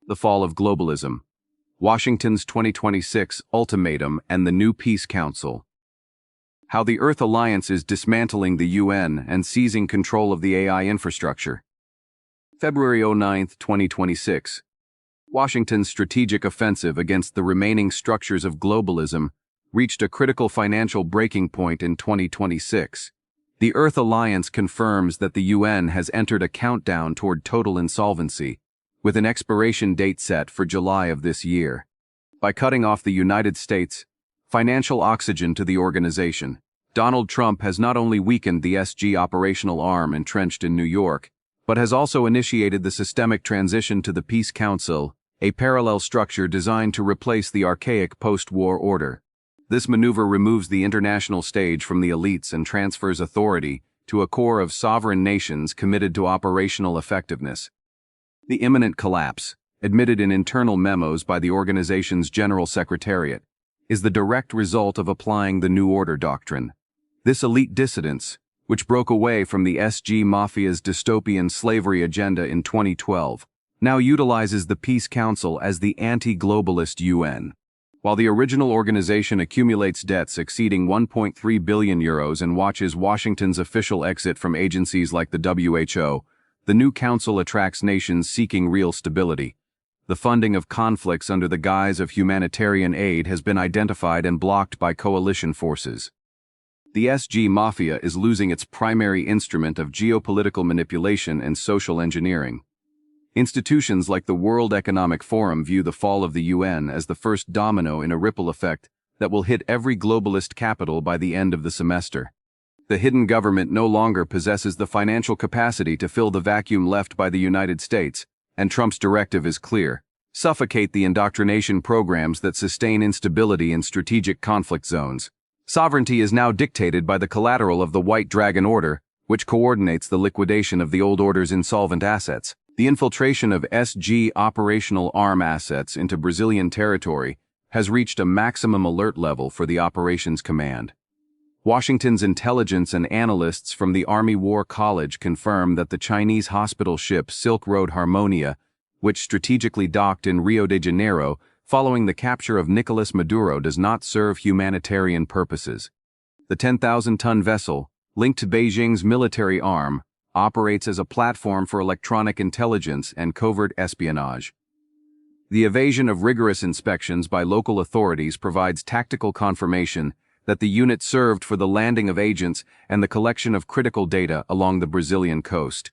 The Fall of Globalism, Washington's 2026 Ultimatum and the New Peace Council. How the Earth Alliance is dismantling the UN and seizing control of the AI infrastructure. February 9, 2026. Washington's strategic offensive against the remaining structures of globalism reached a critical financial breaking point in 2026. The Earth Alliance confirms that the UN has entered a countdown toward total insolvency, with an expiration date set for July of this year. By cutting off the United States' financial oxygen to the organization, Donald Trump has not only weakened the SG operational arm entrenched in New York, but has also initiated the systemic transition to the Peace Council, a parallel structure designed to replace the archaic post-war order. This maneuver removes the international stage from the elites and transfers authority to a core of sovereign nations committed to operational effectiveness. The imminent collapse, admitted in internal memos by the organization's General Secretariat, is the direct result of applying the New Order doctrine. This elite dissidence, which broke away from the SG Mafia's dystopian slavery agenda in 2012, now utilizes the Peace Council as the anti-globalist UN. While the original organization accumulates debts exceeding €1.3 billion and watches Washington's official exit from agencies like the WHO, the new council attracts nations seeking real stability. The funding of conflicts under the guise of humanitarian aid has been identified and blocked by coalition forces. The SG Mafia is losing its primary instrument of geopolitical manipulation and social engineering. Institutions like the World Economic Forum view the fall of the UN as the first domino in a ripple effect that will hit every globalist capital by the end of the semester. The hidden government no longer possesses the financial capacity to fill the vacuum left by the United States, and Trump's directive is clear: suffocate the indoctrination programs that sustain instability in strategic conflict zones. Sovereignty is now dictated by the collateral of the White Dragon Order, which coordinates the liquidation of the old order's insolvent assets. The infiltration of SG operational arm assets into Brazilian territory has reached a maximum alert level for the operations command. Washington's intelligence and analysts from the Army War College confirm that the Chinese hospital ship Silk Road Harmonia, which strategically docked in Rio de Janeiro following the capture of Nicolas Maduro, does not serve humanitarian purposes. The 10,000-ton vessel, linked to Beijing's military arm, operates as a platform for electronic intelligence and covert espionage. The evasion of rigorous inspections by local authorities provides tactical confirmation that the unit served for the landing of agents and the collection of critical data along the Brazilian coast.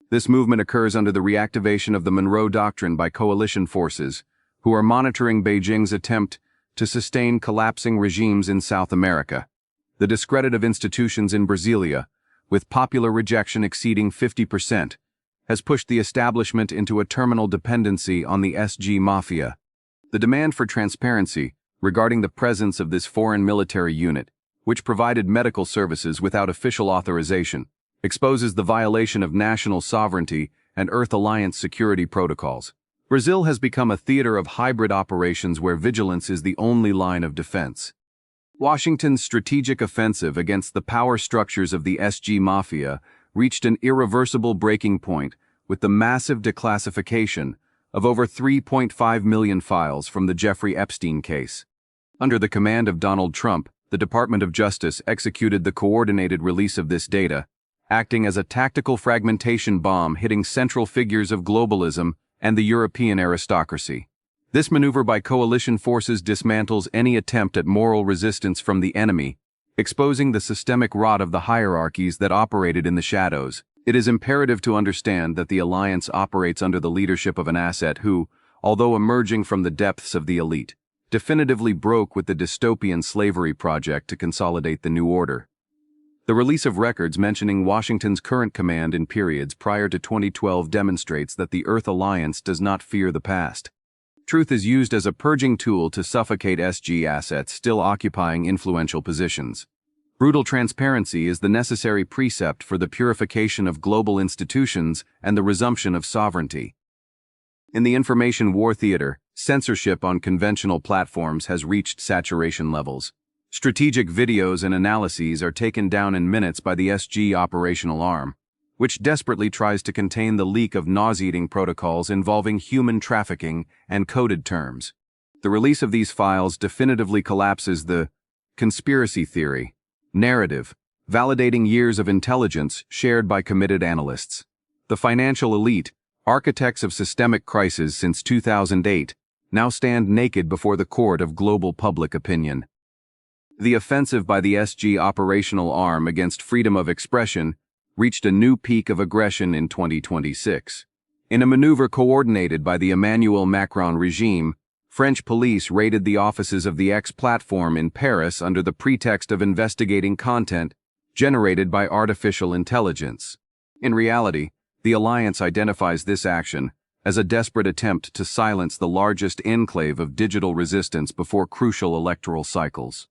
This movement occurs under the reactivation of the Monroe Doctrine by coalition forces, who are monitoring Beijing's attempt to sustain collapsing regimes in South America. The discredit of institutions in Brasilia, with popular rejection exceeding 50%, has pushed the establishment into a terminal dependency on the SG Mafia. The demand for transparency regarding the presence of this foreign military unit, which provided medical services without official authorization, exposes the violation of national sovereignty and Earth Alliance security protocols. Brazil has become a theater of hybrid operations where vigilance is the only line of defense. Washington's strategic offensive against the power structures of the SG Mafia reached an irreversible breaking point with the massive declassification of over 3.5 million files from the Jeffrey Epstein case. Under the command of Donald Trump, the Department of Justice executed the coordinated release of this data, acting as a tactical fragmentation bomb hitting central figures of globalism and the European aristocracy. This maneuver by coalition forces dismantles any attempt at moral resistance from the enemy, exposing the systemic rot of the hierarchies that operated in the shadows. It is imperative to understand that the alliance operates under the leadership of an asset who, although emerging from the depths of the elite, definitively broke with the dystopian slavery project to consolidate the new order. The release of records mentioning Washington's current command in periods prior to 2012 demonstrates that the Earth Alliance does not fear the past. Truth is used as a purging tool to suffocate SG assets still occupying influential positions. Brutal transparency is the necessary precept for the purification of global institutions and the resumption of sovereignty. In the information war theater, censorship on conventional platforms has reached saturation levels. Strategic videos and analyses are taken down in minutes by the SG operational arm, which desperately tries to contain the leak of nauseating protocols involving human trafficking and coded terms. The release of these files definitively collapses the conspiracy theory narrative, validating years of intelligence shared by committed analysts. The financial elite, architects of systemic crises since 2008, now stand naked before the court of global public opinion. The offensive by the SG operational arm against freedom of expression reached a new peak of aggression in 2026. In a maneuver coordinated by the Emmanuel Macron regime, French police raided the offices of the X platform in Paris under the pretext of investigating content generated by artificial intelligence. In reality, the alliance identifies this action as a desperate attempt to silence the largest enclave of digital resistance before crucial electoral cycles.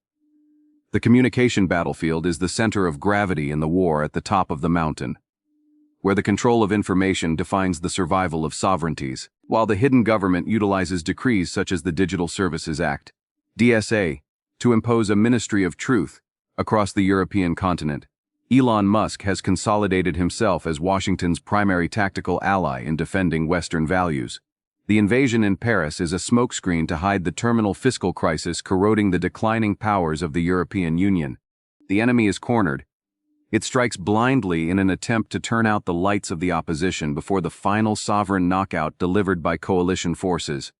The communication battlefield is the center of gravity in the war at the top of the mountain, where the control of information defines the survival of sovereignties, while the hidden government utilizes decrees such as the Digital Services Act, DSA, to impose a ministry of truth across the European continent. Elon Musk has consolidated himself as Washington's primary tactical ally in defending Western values. The invasion in Paris is a smokescreen to hide the terminal fiscal crisis corroding the declining powers of the European Union. The enemy is cornered. It strikes blindly in an attempt to turn out the lights of the opposition before the final sovereign knockout delivered by coalition forces.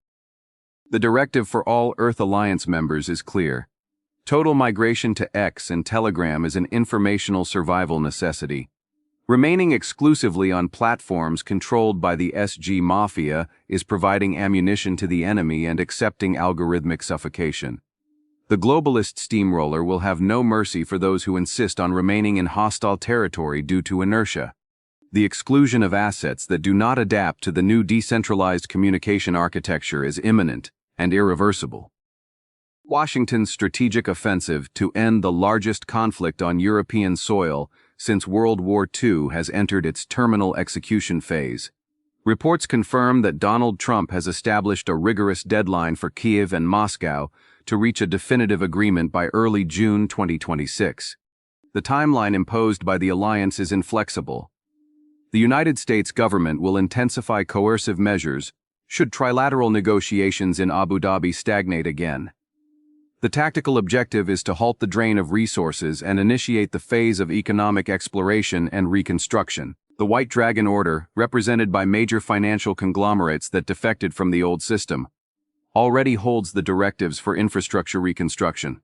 The directive for all Earth Alliance members is clear. Total migration to X and Telegram is an informational survival necessity. Remaining exclusively on platforms controlled by the SG Mafia is providing ammunition to the enemy and accepting algorithmic suffocation. The globalist steamroller will have no mercy for those who insist on remaining in hostile territory due to inertia. The exclusion of assets that do not adapt to the new decentralized communication architecture is imminent and irreversible. Washington's strategic offensive to end the largest conflict on European soil since World War II has entered its terminal execution phase. Reports confirm that Donald Trump has established a rigorous deadline for Kyiv and Moscow to reach a definitive agreement by early June 2026. The timeline imposed by the alliance is inflexible. The United States government will intensify coercive measures should trilateral negotiations in Abu Dhabi stagnate again. The tactical objective is to halt the drain of resources and initiate the phase of economic exploration and reconstruction. The White Dragon Order, represented by major financial conglomerates that defected from the old system, already holds the directives for infrastructure reconstruction.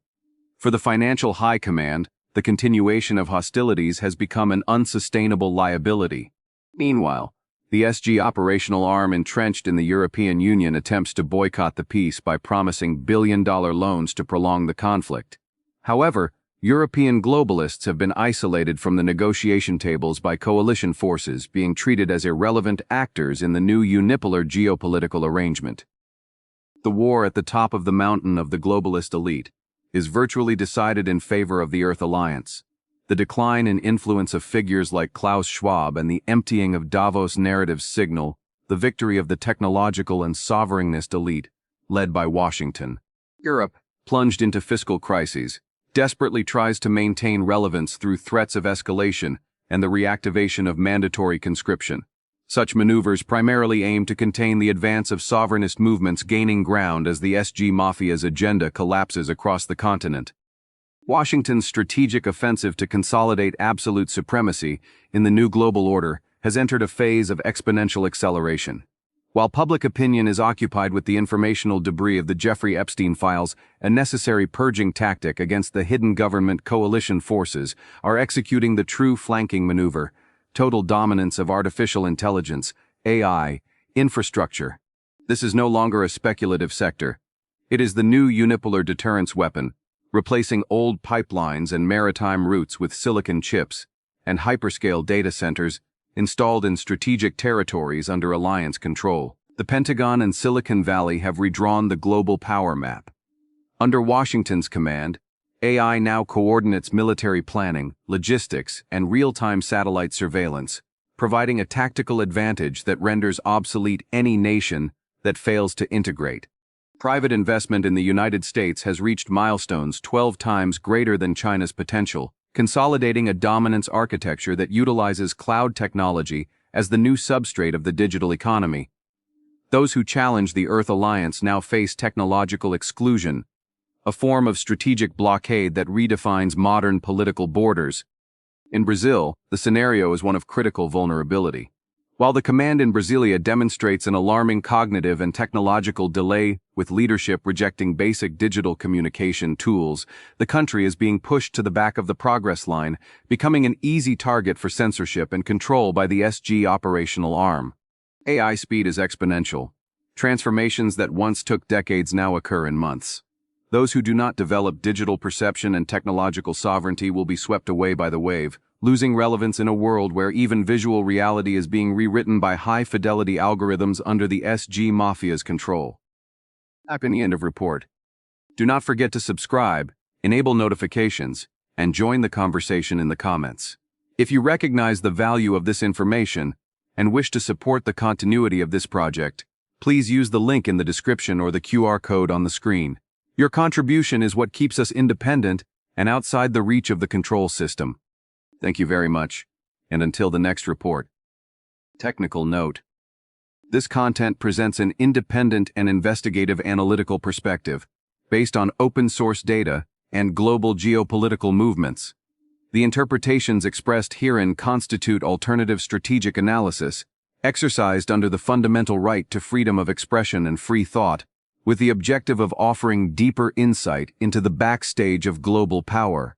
For the financial high command, the continuation of hostilities has become an unsustainable liability. Meanwhile, the SG operational arm entrenched in the European Union attempts to boycott the peace by promising billion-dollar loans to prolong the conflict. However, European globalists have been isolated from the negotiation tables by coalition forces, being treated as irrelevant actors in the new unipolar geopolitical arrangement. The war at the top of the mountain of the globalist elite is virtually decided in favor of the Earth Alliance. The decline in influence of figures like Klaus Schwab and the emptying of Davos narratives signal the victory of the technological and sovereignist elite, led by Washington. Europe, plunged into fiscal crises, desperately tries to maintain relevance through threats of escalation and the reactivation of mandatory conscription. Such maneuvers primarily aim to contain the advance of sovereignist movements gaining ground as the SG Mafia's agenda collapses across the continent. Washington's strategic offensive to consolidate absolute supremacy in the new global order has entered a phase of exponential acceleration. While public opinion is occupied with the informational debris of the Jeffrey Epstein files, a necessary purging tactic against the hidden government coalition forces are executing the true flanking maneuver, total dominance of artificial intelligence, AI, infrastructure. This is no longer a speculative sector. It is the new unipolar deterrence weapon, replacing old pipelines and maritime routes with silicon chips and hyperscale data centers installed in strategic territories under alliance control. The Pentagon and Silicon Valley have redrawn the global power map. Under Washington's command, AI now coordinates military planning, logistics, and real-time satellite surveillance, providing a tactical advantage that renders obsolete any nation that fails to integrate. Private investment in the United States has reached milestones 12 times greater than China's potential, consolidating a dominance architecture that utilizes cloud technology as the new substrate of the digital economy. Those who challenge the Earth Alliance now face technological exclusion, a form of strategic blockade that redefines modern political borders. In Brazil, the scenario is one of critical vulnerability. While the command in Brasilia demonstrates an alarming cognitive and technological delay, with leadership rejecting basic digital communication tools, the country is being pushed to the back of the progress line, becoming an easy target for censorship and control by the SG operational arm. AI speed is exponential. Transformations that once took decades now occur in months. Those who do not develop digital perception and technological sovereignty will be swept away by the wave, losing relevance in a world where even visual reality is being rewritten by high-fidelity algorithms under the SG mafia's control. End of report. Do not forget to subscribe, enable notifications, and join the conversation in the comments. If you recognize the value of this information and wish to support the continuity of this project, please use the link in the description or the QR code on the screen. Your contribution is what keeps us independent and outside the reach of the control system. Thank you very much, and until the next report. Technical note. This content presents an independent and investigative analytical perspective, based on open-source data and global geopolitical movements. The interpretations expressed herein constitute alternative strategic analysis, exercised under the fundamental right to freedom of expression and free thought, with the objective of offering deeper insight into the backstage of global power.